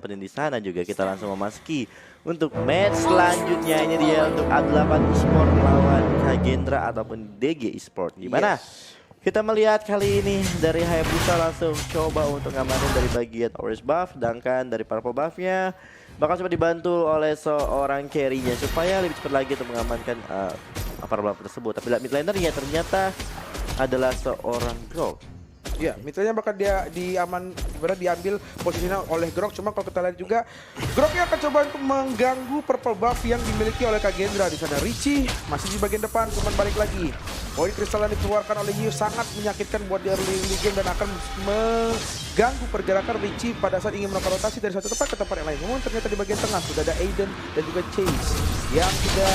Di sana juga kita langsung memasuki untuk match selanjutnya. Ini dia untuk A8 Esport melawan Kagendra ataupun DG Esport. Gimana? Kita melihat kali ini dari Hayabusa langsung coba untuk ngamanin dari bagian orange buff, sedangkan dari purple buffnya bakal coba dibantu oleh seorang carry-nya supaya lebih cepat lagi untuk mengamankan purple buff tersebut. Tapi mid laner-nya ternyata adalah seorang Grok. Ya, misalnya bakal diambil posisinya oleh Grok. Cuma kalau kita lihat juga, Groknya akan coba untuk mengganggu purple buff yang dimiliki oleh Kagendra. Di sana Richie masih di bagian depan, cuman balik lagi. Poin kristal yang dikeluarkan oleh Yu sangat menyakitkan buat di early game dan akan mengganggu pergerakan Richie pada saat ingin melakukan rotasi dari satu tempat ke tempat yang lain. Namun ternyata di bagian tengah sudah ada Aiden dan juga Chase yang sudah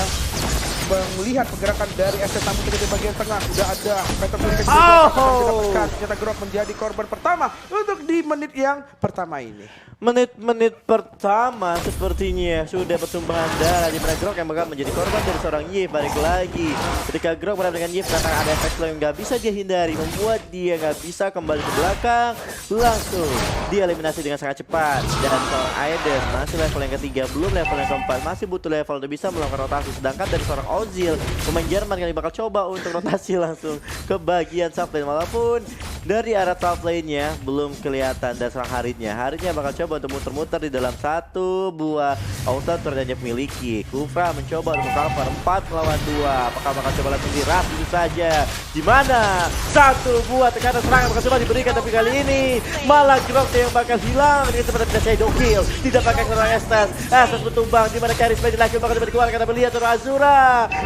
melihat pergerakan dari SS namun di bagian tengah sudah ada Metal Purification didapatkan. Ternyata Grok menjadi korban pertama untuk di menit yang pertama ini. Menit-menit pertama sepertinya sudah pertumbuhan darah di mana Grok yang bakal menjadi korban dari seorang Yif. Balik lagi ketika Grok berada dengan Yif karena ada efek slow yang gak bisa dia hindari, membuat dia gak bisa kembali ke belakang, langsung dieliminasi dengan sangat cepat. Dan seorang Aiden masih level yang ketiga, belum level yang keempat, masih butuh level untuk bisa melakukan rotasi. Sedangkan dari seorang Ozil, pemain Jerman kali bakal coba untuk rotasi langsung ke bagian top lane, walaupun dari arah top lane-nya belum kelihatan. Dan seorang Haritnya bakal coba untuk muter-muter di dalam satu buah auto turret yang dia miliki. Kufra mencoba untuk cover 4 melawan 2. Apakah bakal coba langsung diras itu saja? Di mana satu buah tekanan serangan bakal coba diberikan, tapi kali ini malah Grok yang bakal hilang dengan cepat dan shadow kill. Tidak pakai seorang Estes bertumbang di mana Karisma lagi bakal coba dikeluarkan. Tapi lihat seorang Azura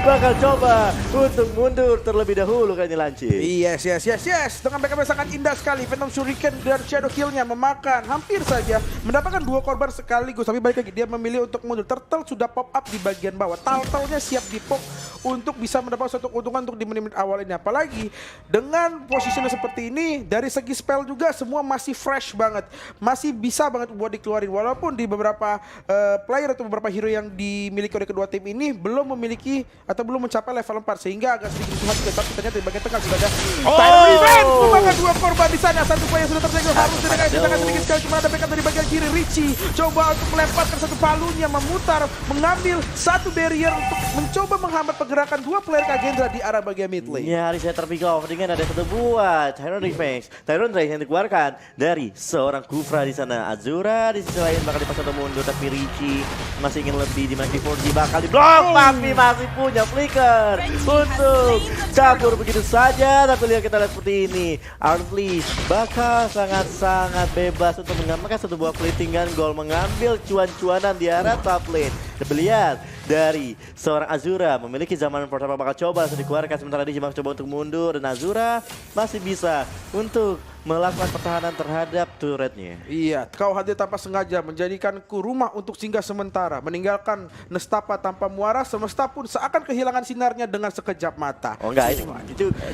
bakal coba untuk mundur terlebih dahulu kali ini Lanci. Yes. Dengan backup yang sangat indah sekali. Phantom Shuriken dan shadow kill-nya memakan hampir saja mendapatkan 2 korban sekaligus, tapi balik lagi dia memilih untuk mundur. Turtle sudah pop up di bagian bawah, turtle-nya siap dipok untuk bisa mendapat suatu keuntungan untuk di menit-menit awal ini. Apalagi dengan posisinya seperti ini, dari segi spell juga semua masih fresh banget, masih bisa banget buat dikeluarin. Walaupun di beberapa player atau beberapa hero yang dimiliki oleh kedua tim ini belum memiliki atau belum mencapai level 4 sehingga agak sedikit susah. Tapi ternyata di bagian tengah sudah ada Tyler Revenge memakan 2 korban di sana. Satu player sudah tersenggol, harus dengan sedikit sekali. Cuma ada backup dari bagian kiri. Richie coba untuk melemparkan satu palunya, memutar, mengambil satu barrier untuk mencoba menghambat pergerakan 2 player Kagendra di arah bagian mid lane. Nyaris saya terpick off dengan ada satu buah Tyron Revenge, Tyron Revenge yang dikeluarkan dari seorang Kufra di sana. Azura di sisi lain bakal dipaksa untuk mundur, tapi Richie masih ingin lebih. Di mana K4G bakal diblok, tapi masih punya flicker untuk cabur begitu saja. Tapi lihat, kita lihat seperti ini, Artlis bakal sangat-sangat bebas untuk mengamankan satu buah flitingan gol, mengambil cuan-cuanan di arah top lane. Kita lihat dari seorang Azura memiliki zaman pertama bakal coba langsung dikeluarkan, sementara dia coba untuk mundur dan Azura masih bisa untuk melakukan pertahanan terhadap turretnya. Iya, kau hadir tanpa sengaja menjadikanku rumah untuk singgah sementara, meninggalkan Nestapa tanpa muara, semesta pun seakan kehilangan sinarnya dengan sekejap mata. Oh enggak,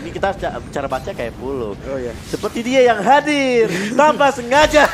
ini kita cara baca kayak Pulu. Oh iya. Seperti dia yang hadir tanpa sengaja.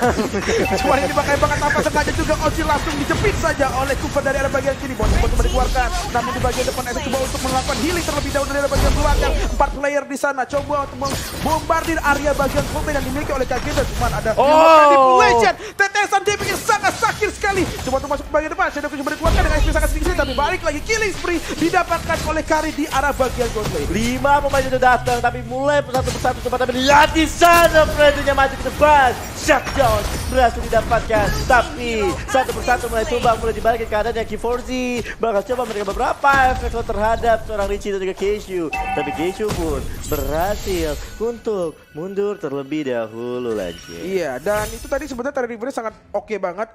Cuma ini pakai banget tanpa sengaja juga. Ozil langsung dijepit saja oleh Cooper dari arah bagian kiri. Bonus coba dikeluarkan, namun di bagian depan Esek coba untuk melakukan healing terlebih dahulu dari bagian belakang. 4 player di sana coba untuk membombardir area bagian yang dimiliki oleh Kagendra. Cuma ada manipulation, tetesan damage yang sangat sakit sekali. Coba untuk masuk ke bagian depan, Shadow coba dikeluarkan dengan SP sangat sedikit, tapi balik lagi killing spree didapatkan oleh Kari di arah bagian gold lane. 5 pemain sudah datang, tapi mulai persatu-persatu coba, tapi lihat di sana Freddy-nya maju ke depan. Shutdown berhasil didapatkan, tapi satu persatu mulai tumbang, mulai dibalikin keadaannya. K4Z bakal coba memberikan beberapa efek terhadap seorang Richie dan juga Keishu, tapi Keishu pun berhasil untuk mundur terlebih dahulu lagi. Iya, dan itu tadi sebenarnya Tyler Revenge sangat oke banget.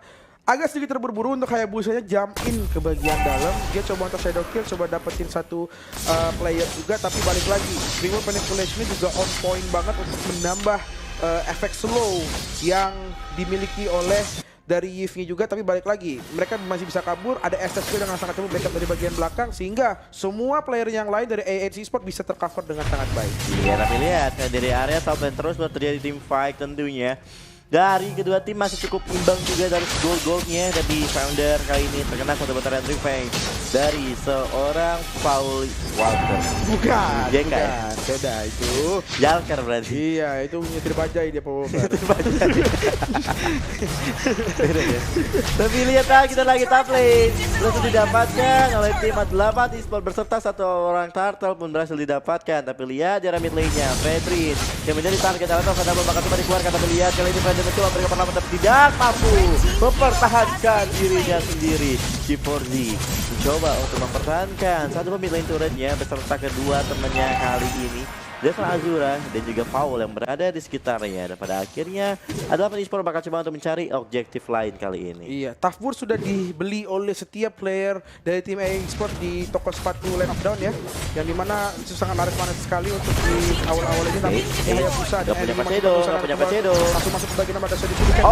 Agak sedikit terburu-buru untuk Hayabusanya jump in ke bagian dalam. Dia coba untuk shadow kill, coba dapetin satu player juga, tapi balik lagi Reward Manipulation juga on point banget untuk menambah efek slow yang dimiliki oleh dari Yves-nya juga. Tapi balik lagi mereka masih bisa kabur, ada SSQ dengan sangat cepat backup dari bagian belakang, sehingga semua player yang lain dari A8 Esport bisa tercover dengan sangat baik. Iya, tapi lihat dari area top lane terus terjadi team fight tentunya. Dari kedua tim masih cukup imbang juga dari gold-goldnya. Dari Founder kali ini terkena satu baterai Revenge dari seorang Paul Walker. Bukan, JK ya? bukan. Beda itu. Jalker berarti. Iya, itu nyetir bajai dia Paul Walker. Tapi lihat lah, kita lagi top lane. Berhasil didapatkan oleh tim A8 Esport berserta satu orang turtle pun berhasil didapatkan. Tapi lihat di mid lane-nya Fedrin yang menjadi target Alto karena bakal coba dikeluarkan. Tapi lihat kali ini Fedrin mencoba memberikan perlawanan tapi tidak mampu mempertahankan dirinya sendiri. G4Z mencoba untuk mempertahankan satu mid lane turretnya beserta kedua temannya kali ini. Devil Azura dan juga Paul yang berada di sekitarnya. Dan pada akhirnya A8 Esport bakal coba untuk mencari objektif lain kali ini. Iya, Tafbur sudah dibeli oleh setiap player dari tim EA Sport di toko sepatu Line of Down ya. Yang dimana itu sangat laris-manis sekali untuk di awal-awal ini. Tapi Hayabusa dan punya Pacedo. langsung masuk ke bagian nama dasar dipulihkan.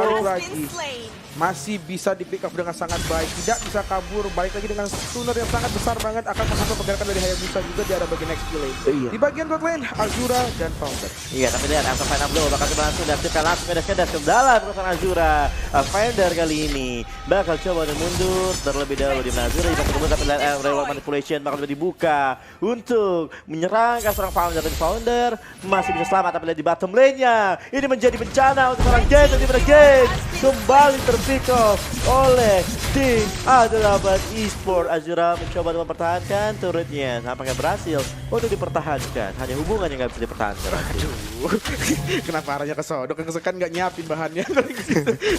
Balik lagi. Masih bisa di pick up dengan sangat baik, tidak bisa kabur, balik lagi dengan stunner yang sangat besar banget akan menghambat pergerakan dari Hayabusa juga di arah bagian next lane. Di bagian top lane Azura dan Founder. Iya, tapi lihat Alpha Final Blow bakal coba langsung diaktifkan langsung kedas ke dalam perusahaan Azura. Founder kali ini bakal coba untuk mundur terlebih dahulu di Azura di bagian tapi lihat Reward Manipulation bakal coba dibuka untuk menyerang seorang Founder dan Founder masih bisa selamat tapi lihat di bottom lane-nya ini menjadi bencana untuk seorang Gate di mana Gate kembali pick off oleh tim A8 Esport. Azura mencoba untuk mempertahankan turretnya, nampaknya berhasil untuk dipertahankan. Hanya hubungan yang nggak bisa dipertahankan. Aduh, kenapa arahnya ke Sodok? Kan nggak nyiapin bahannya.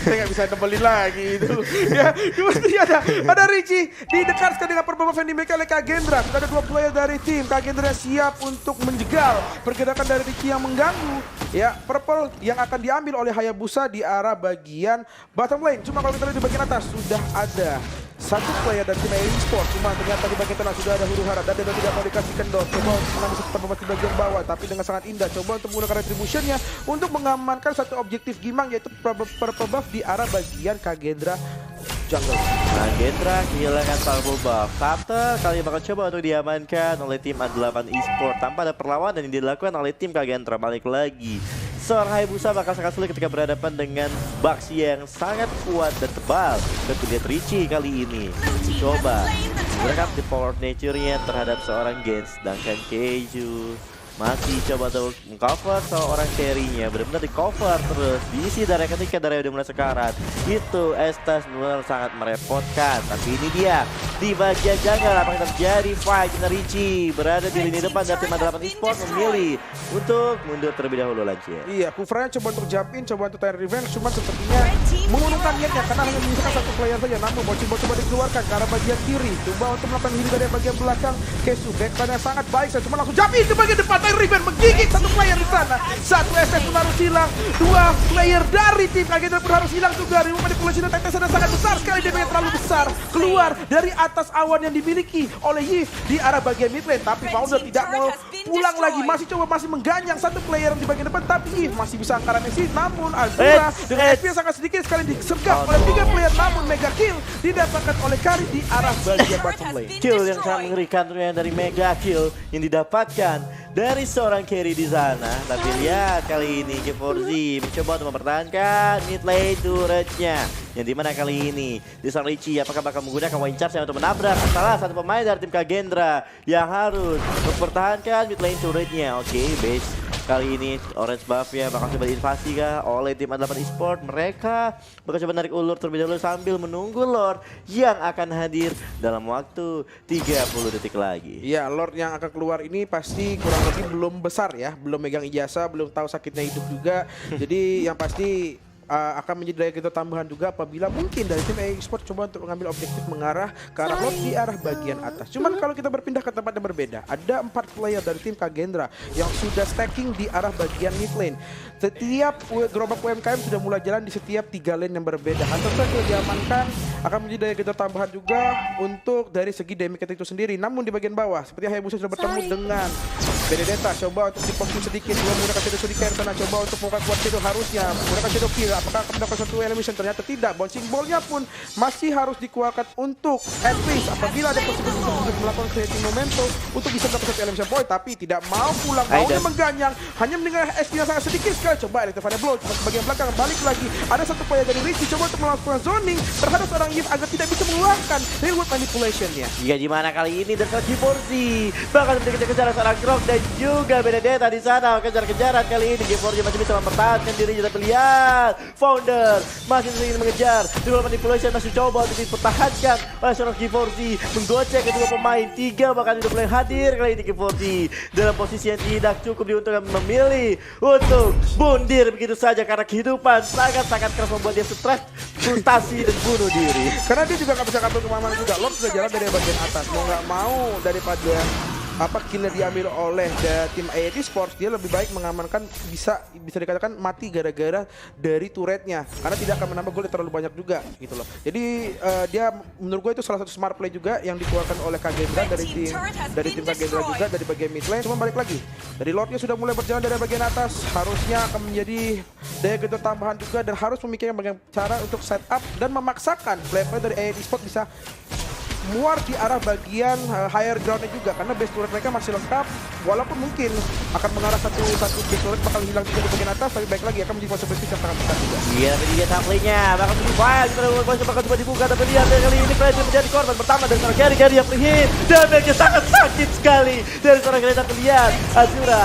Saya nggak bisa nembelin lagi itu. Ya, kemudian ada Richie di dekat sekali dengan perbuatan yang dimiliki oleh Kagendra. Sudah ada dua player dari tim. Kagendra siap untuk menjegal pergerakan dari Richie yang mengganggu. Ya, purple yang akan diambil oleh Hayabusa di arah bagian bottom lane. Cuma kalau kita lihat di bagian atas sudah ada satu player dari tim EA Sport. Cuma ternyata di bagian tengah sudah ada huru hara dan tidak mau dikasih kendor. Coba mengambil satu performa di bagian bawah tapi dengan sangat indah. Coba untuk menggunakan retributionnya untuk mengamankan satu objektif Gimang yaitu purple buff di arah bagian Kagendra jungle. Kagendra kehilangan purple buff. Carter kali ini bakal coba untuk diamankan oleh tim A8 Esport tanpa ada perlawanan yang dilakukan oleh tim Kagendra. Balik lagi seorang Hayabusa bakal sangat sulit ketika berhadapan dengan Bucks yang sangat kuat dan tebal. Dan lihat Richie kali ini coba menggunakan the power nature-nya terhadap seorang Gens. Sedangkan Keiju masih coba untuk mengcover seorang carry-nya, benar-benar di cover terus diisi dari ketika dari udah mulai sekarat. Itu Estes benar sangat merepotkan. Tapi ini dia di bagian jungle apa yang terjadi. Fight dengan Richie berada di lini depan dari tim A8 Esport memilih untuk mundur terlebih dahulu lagi. Iya, Kufranya coba untuk jump in, coba untuk tire revenge, cuma sepertinya mengurungkan niatnya karena hanya menyisakan satu player saja. Namun bocil coba dikeluarkan ke arah bagian kiri, coba untuk melakukan healing dari bagian belakang. Kesu backline yang sangat baik, saya cuma langsung jump in ke bagian depan. Tire revenge menggigit satu player di sana. Satu SS pun harus hilang, dua player dari tim Kagendra pun harus hilang juga. Ribu manipulasi dan tetesan sangat besar sekali, damage terlalu besar keluar dari atas awan yang dimiliki oleh Yif di arah bagian mid lane. Tapi Founder tidak mau pulang lagi, masih mengganyang satu player di bagian depan. Tapi Yif masih bisa angkat remisi. Namun Azura dengan SP yang sangat sedikit sekali disergap oleh 3 player. Namun mega kill didapatkan oleh Kari di arah bagian bottom lane. Kill yang sangat mengerikan tentunya dari mega kill yang didapatkan dari seorang carry di sana. Tapi lihat kali ini G4Z mencoba untuk mempertahankan mid lane turretnya. Yang dimana kali ini di sang Richie apakah bakal menggunakan wind charge untuk menabrak salah satu pemain dari tim Kagendra yang harus mempertahankan mid lane turretnya. Oke, base kali ini orange buff-nya bakal coba diinvasi kah oleh tim A8 Esport. Mereka bakal coba narik ulur terlebih dahulu sambil menunggu Lord yang akan hadir dalam waktu 30 detik lagi. Ya, Lord yang akan keluar ini pasti kurang lebih belum besar ya, belum megang ijazah, belum tahu sakitnya hidup juga. Jadi yang pasti akan menjadi daya kita tambahan juga apabila mungkin dari tim EA Sport coba untuk mengambil objektif mengarah ke arah Lord di arah bagian atas. Cuman kalau kita berpindah ke tempat yang berbeda, ada 4 player dari tim Kagendra yang sudah stacking di arah bagian mid lane. Setiap gerobak UMKM sudah mulai jalan di setiap 3 lane yang berbeda. Hunter sudah diamankan, akan menjadi daya kita tambahan juga untuk dari segi damage itu sendiri. Namun di bagian bawah, seperti Hayabusa sudah bertemu dengan Benedetta coba untuk difokus sedikit, dua menggunakan Shadow Shuriken sana, coba untuk membuka kuat Shadow harusnya menggunakan Shadow Kill, apakah akan mendapatkan satu elimination? Ternyata tidak, bouncing ball-nya pun masih harus dikeluarkan untuk at least apabila ada possibility untuk melakukan creating momentum untuk bisa mendapatkan satu elimination point, tapi tidak mau pulang, maunya mengganyang, hanya mendengar SP-nya sangat sedikit sekali. Coba Electrify Blow, cuma bagian belakang balik lagi, ada satu poin dari Richie coba untuk melakukan zoning terhadap seorang Yves agar tidak bisa mengeluarkan reward manipulation-nya. Jika gimana kali ini dan kaki Forzi bakal kejar-kejar seorang Grok dan juga Benedetta di sana kejar-kejaran kali ini. G4 masih bisa mempertahankan dirinya, tapi lihat Founder masih ingin mengejar. Reward manipulation masih coba untuk dipertahankan oleh seorang G4 menggocek kedua pemain. 3 bahkan sudah mulai hadir kali ini G4 dalam posisi yang tidak cukup diuntungkan, memilih untuk bundir begitu saja karena kehidupan sangat-sangat keras membuat dia stres, frustasi dan bunuh diri. Karena dia juga nggak bisa kabur kemana-mana juga. Lord sudah jalan dari bagian atas, mau nggak mau daripada killer diambil oleh tim AED Sports, dia lebih baik mengamankan, bisa dikatakan mati gara-gara dari turretnya karena tidak akan menambah gol terlalu banyak juga gitu loh. Jadi dia menurut gue itu salah satu smart play juga yang dikeluarkan oleh Kagendra dari tim Kagendra juga dari bagian mid lane. Cuma balik lagi dari Lordnya sudah mulai berjalan dari bagian atas, harusnya akan menjadi daya gentar tambahan juga dan harus memikirkan bagaimana cara untuk setup dan memaksakan play-play dari AED Sports bisa muar di arah bagian higher groundnya juga karena base turret mereka masih lengkap, walaupun mungkin akan mengarah satu base turret bakal hilang juga di bagian atas, tapi baik lagi akan menjadi possibility yang sangat besar juga. Iya, tapi dia tampilnya bakal menjadi file, kita bakal coba dibuka, tapi lihat kali ini Freddy menjadi korban pertama dari seorang Gary yang pergi, damage-nya sangat sakit sekali dari seorang Gary. Tapi lihat Azura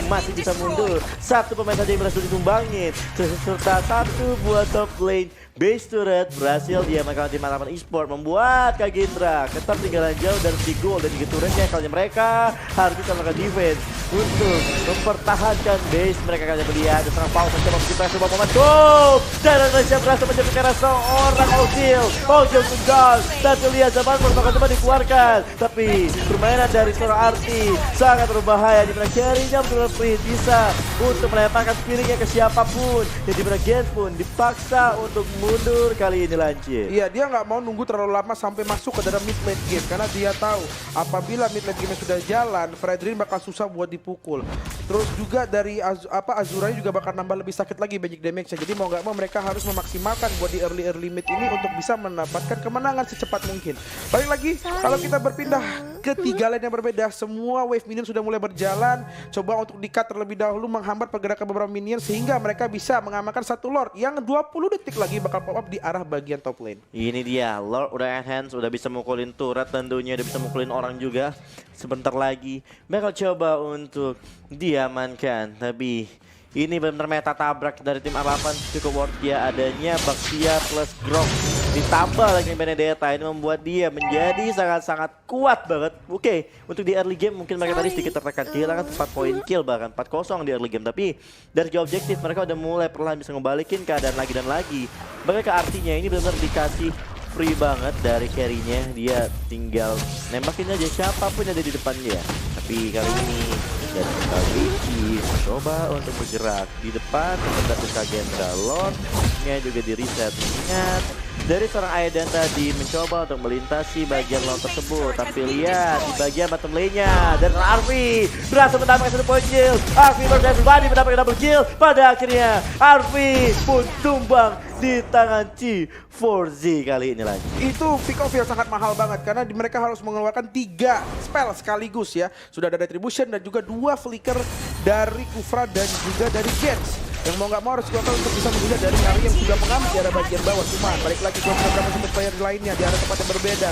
masih bisa mundur, satu pemain saja yang berhasil ditumbangin serta satu buat top lane base turret berhasil dia melakukan tim Matapan Esport, membuat Kagendra ketertinggalan jauh dari si gol dan 3 turretnya. Kali mereka harus bisa melakukan defense untuk mempertahankan base mereka. Kalian melihat ada seorang Paul mencoba menciptakan sebuah momentum dan Indonesia berhasil menjadikan seorang Ozil tunggal, tapi lihat zaman bakal coba dikeluarkan, tapi permainan dari seorang Arti sangat berbahaya di mana carry-nya benar bisa untuk melemparkan spiritnya ke siapapun, jadi Gen pun dipaksa untuk mundur kali ini Lancir. Iya, dia nggak mau nunggu terlalu lama sampai masuk ke dalam mid late game karena dia tahu apabila mid late game sudah jalan, Fredrin bakal susah buat dipukul. Terus juga dari Azura juga bakal nambah lebih sakit lagi basic damage-nya. Jadi mau nggak mau mereka harus memaksimalkan buat di early mid ini untuk bisa mendapatkan kemenangan secepat mungkin. Balik lagi, kalau kita berpindah ke 3 lane yang berbeda, semua wave minion sudah mulai berjalan. Coba untuk di-cut terlebih dahulu menghambat pergerakan beberapa minion sehingga mereka bisa mengamankan satu Lord yang 20 detik lagi bakal pop up di arah bagian top lane. Ini dia, Lord udah enhance, udah bisa mukulin turret tentunya, udah bisa mukulin orang juga. Sebentar lagi bakal coba untuk diamankan, tapi ini benar-benar meta tabrak dari tim apapun cukup worth ya adanya Baxia plus Grok ditambah lagi Benedetta. Ini membuat dia menjadi sangat-sangat kuat banget. Oke, untuk di early game mungkin mereka tadi sedikit tertekan, kehilangan 4 poin kill bahkan 4-0 di early game, tapi dari segi objektif mereka udah mulai perlahan bisa ngebalikin keadaan lagi dan lagi. Mereka artinya ini benar-benar dikasih free banget dari carry-nya, dia tinggal nembakin aja siapapun yang ada di depan dia. Tapi kali ini dari Richie coba untuk bergerak di depan untuk Kagendra. Lord-nya juga di reset. Ingat dari seorang Aedan tadi mencoba untuk melintasi bagian Lord tersebut, tapi lihat di bagian bottom lane-nya dan Arfi berhasil mendapatkan 1 poin kill. Arfi versus everybody mendapatkan double kill. Pada akhirnya Arfi pun tumbang di tangan G4Z kali ini lagi. Itu pick off yang sangat mahal banget karena mereka harus mengeluarkan 3 spell sekaligus ya. Sudah ada retribution dan juga 2 flicker dari Kufra dan juga dari Gens. Yang mau nggak mau harus dikeluarkan untuk bisa menghindar dari Nari yang sudah mengambil di arah bagian bawah. Cuma balik lagi ke beberapa super player lainnya di arah tempat yang berbeda.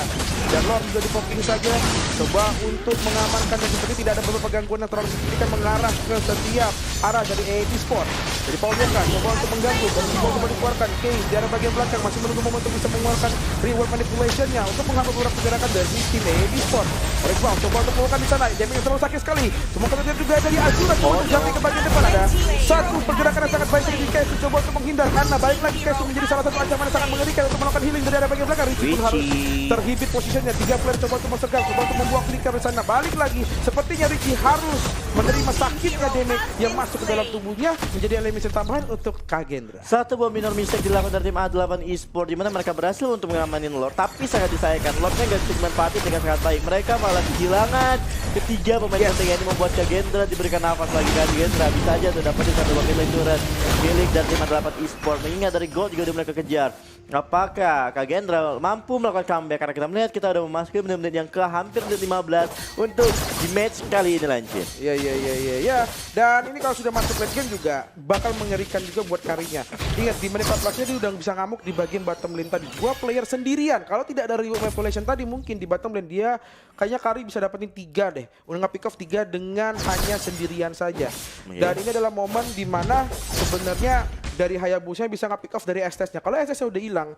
Dan Lord juga difokus saja coba untuk mengamankan dan seperti tidak ada beberapa gangguan yang terlalu signifikan mengarah ke setiap arah dari AED Sport. Jadi Paul Yoka coba untuk mengganggu dan coba dikeluarkan Case di arah bagian belakang masih menunggu momentum bisa mengeluarkan reward manipulation-nya untuk menghambat beberapa pergerakan dari tim AED Sport. Mereka coba untuk mengeluarkan di sana, damage yang terlalu sakit sekali. Cuma kemudian juga dari Azura coba untuk jumping ke bagian depan, ada satu pergerakan yang sangat baik dari Kesu coba untuk menghindar karena balik lagi Kesu menjadi salah satu ancaman yang sangat mengerikan untuk melakukan healing dari arah bagian belakang. Richie pun harus terhibit posisinya, 3 player coba untuk mensergap, coba untuk membuat flicker di sana. Balik lagi, sepertinya Richie harus menerima sakitnya damage yang masuk ke dalam tubuhnya, menjadi eliminasi tambahan untuk Kagendra. Satu buah minor mistake dilakukan dari tim A8 Esports di mana mereka berhasil untuk mengamanin Lord, tapi sangat disayangkan Lordnya nggak bisa dimanfaatin dengan sangat baik. Mereka malah kehilangan ketiga pemain penting ini, membuat Kagendra diberikan nafas lagi. Kagendra bisa aja tuh dapetin satu buah milik turret milik dari tim A8 Esports. Mengingat dari gold juga udah mulai kekejar. Apakah Kagendra mampu melakukan comeback? Karena kita melihat kita udah memasuki menit-menit yang ke hampir menit 15 untuk di match kali ini Lancin. Iya. Dan ini kalau sudah masuk late game juga bakal mengerikan juga buat Karinya. Ingat di menit 14-nya dia udah bisa ngamuk di bagian bottom lane tadi. 2 player sendirian. Kalau tidak ada reward manipulation tadi mungkin di bottom lane dia kayaknya Kari bisa dapetin 3 deh. Udah nge-pick off 3 dengan hanya sendirian saja. Dan ini adalah momen dimana sebenarnya dari Hayabusa bisa nge-pick off dari STS-nya. Kalau STS-nya udah hilang,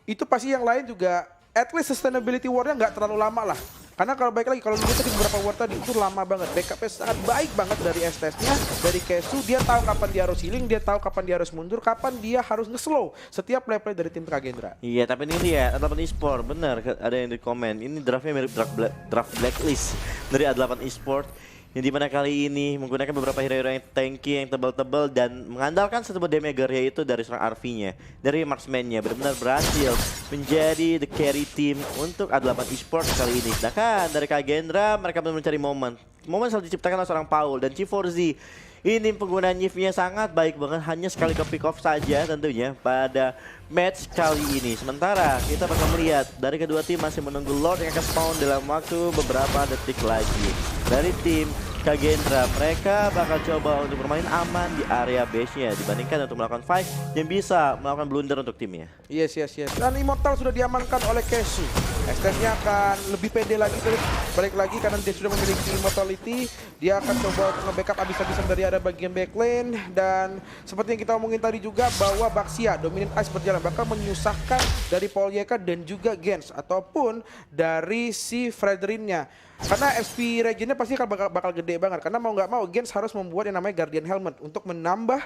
itu pasti yang lain juga at least sustainability war-nya nggak terlalu lama lah. Karena kalau baik lagi, kalau lihat tadi beberapa war tadi itu lama banget. Backupnya sangat baik banget dari STS-nya, dari Kesu. Dia tahu kapan dia harus healing, dia tahu kapan dia harus mundur, kapan dia harus nge-slow setiap play-play dari tim Kagendra. Iya, tapi ini dia A8 Esports, bener ada yang di komen. Ini draftnya mirip draft blacklist dari A8 Esports. Yang dimana kali ini menggunakan beberapa hero-hero yang tanky, yang tebal-tebal, dan mengandalkan satu damager, yaitu dari seorang RV-nya, dari marksman-nya. Benar-benar berhasil menjadi the carry team untuk A8 Esports kali ini. Sedangkan dari Kagendra mereka benar mencari momen selalu diciptakan oleh seorang Paul dan G4Z. Ini penggunaan Yves-nya sangat baik banget, hanya sekali ke pick off saja tentunya pada match kali ini. Sementara kita bakal melihat dari kedua tim masih menunggu Lord yang akan spawn dalam waktu beberapa detik lagi. Dari tim Kagendra, mereka bakal coba untuk bermain aman di area base-nya dibandingkan untuk melakukan fight yang bisa melakukan blunder untuk timnya. Yes. Dan Immortal sudah diamankan oleh Kesu. STS-nya akan lebih pede lagi, terus balik lagi karena dia sudah memiliki Immortality. Dia akan coba untuk nge-backup abis-abisan dari ada bagian backlane. Dan seperti yang kita omongin tadi juga bahwa Baxia, Dominant Ice berjalan bakal menyusahkan dari Paul Yeka dan juga Gens ataupun dari si Fredrin-nya. Karena SP regionnya pasti akan bakal gede banget. Karena mau nggak mau Gens harus membuat yang namanya Guardian Helmet untuk menambah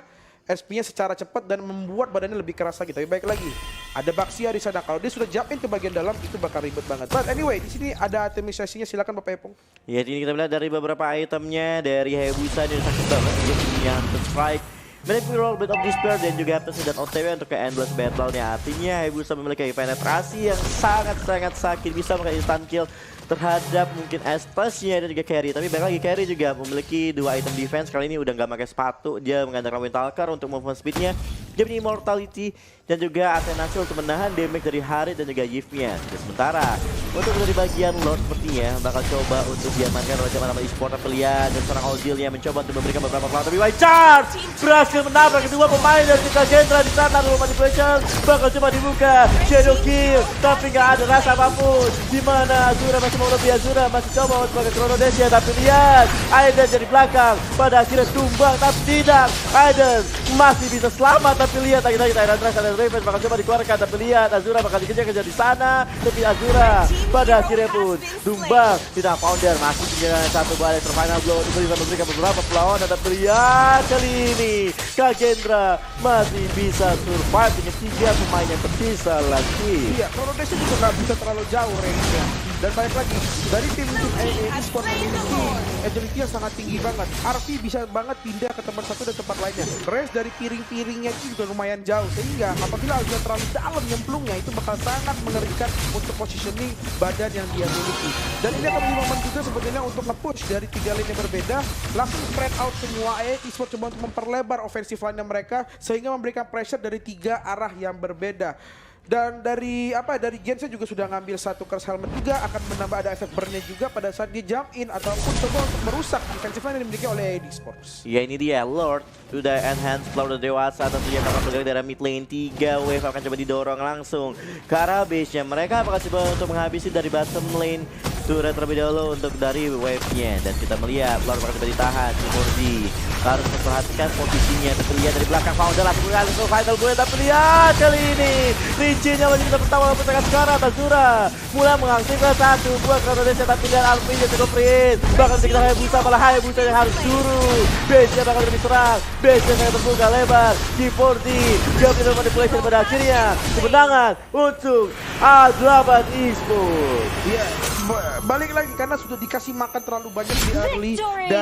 SP-nya secara cepat dan membuat badannya lebih keras lagi. Tapi baik lagi, ada Baxia di sana. Kalau dia sudah jump in ke bagian dalam itu bakal ribet banget. But anyway, di sini ada itemisasinya, silakan Bapak Epong. Ya, ini kita lihat dari beberapa itemnya dari Hayabusa ini sakit banget. Dia punya Hunter Strike, Military Roll, Bit of Despair, dan juga Heptasis dan OTW untuk ke Endless Battle-nya. Artinya Hayabusa memiliki penetrasi yang sangat-sangat sakit, bisa melakukan instant kill terhadap mungkin Estes-nya dan juga carry. Tapi baik lagi carry juga memiliki 2 item defense. Kali ini udah nggak pakai sepatu, dia mengandalkan Wintalker untuk movement speednya. Dia punya Immortality dan juga Atenasil untuk menahan damage dari Harit dan juga Yves-nya. Sementara untuk dari bagian Lord sepertinya bakal coba untuk diamankan oleh Jaman Esports. Tapi lihat dan seorang Odil-nya mencoba untuk memberikan beberapa peluang. Tapi White Charge berhasil menabrak kedua pemain dari tim Kagendra di sana. Roll manipulation bakal coba dibuka, shadow kill, tapi nggak ada rasa apapun. Dimana Azura masih mau lebih, Azura masih coba untuk pakai Chrono Dash-nya. Tapi lihat Aiden dari belakang pada akhirnya tumbang, tapi tidak. Aiden masih bisa selamat, tapi lihat lagi-lagi Tyrant Rush dan Revenge bakal coba dikeluarkan. Tapi lihat Azura bakal dikejar-kejar di sana, tapi Azura pada akhirnya pun tumbang. Tidak, Founder masih punya satu buah extra final blow untuk bisa memberikan beberapa perlawanan. Tapi lihat kali ini Kagendra masih bisa survive dengan 3 pemain yang tersisa lagi. Iya, Chrono Dash juga nggak bisa terlalu jauh range-nya. Dan balik lagi, dari tim Esports memiliki agility yang sangat tinggi banget. RV bisa banget pindah ke tempat satu dan tempat lainnya. Range dari piring-piringnya itu juga lumayan jauh. Sehingga apabila Azura terlalu dalam nyemplungnya, itu bakal sangat mengerikan untuk positioning badan yang dia miliki. Dan ini akan menjadi momen juga sebetulnya untuk nge-push dari 3 lane yang berbeda. Langsung spread out semua Esports coba untuk memperlebar offensive line mereka. Sehingga memberikan pressure dari 3 arah yang berbeda. Dan dari Gensnya juga sudah ngambil satu curse helmet juga, akan menambah ada efek burn-nya juga pada saat dia jump in ataupun coba untuk merusak defensive line yang dimiliki oleh AD Sports. Ya, ini dia Lord sudah enhance, Lord dewasa tentunya bakal bergerak dari mid lane. 3 wave akan coba didorong langsung ke arah base-nya. Mereka bakal coba untuk menghabisi dari bottom lane turret terlebih dahulu untuk dari wave-nya. Dan kita melihat Lord bakal coba ditahan. Murdi harus memperhatikan posisinya. Tapi lihat dari belakang Founder langsung final bullet. Tapi lihat kali ini Rinci-nya masih bisa pertama walaupun sangat sekarat. Azura mulai mengaktifkan 1 buah Chrono Dash, tapi lihat Alvin-nya cukup free. Bahkan kita Hayabusa, malah Hayabusa yang harus turun. Base-nya bakal lebih serang, base-nya sangat terbuka lebar. G4Z jump in manipulation pada akhirnya kemenangan untuk A8 Esports. Iya, balik lagi karena sudah dikasih makan terlalu banyak di early dan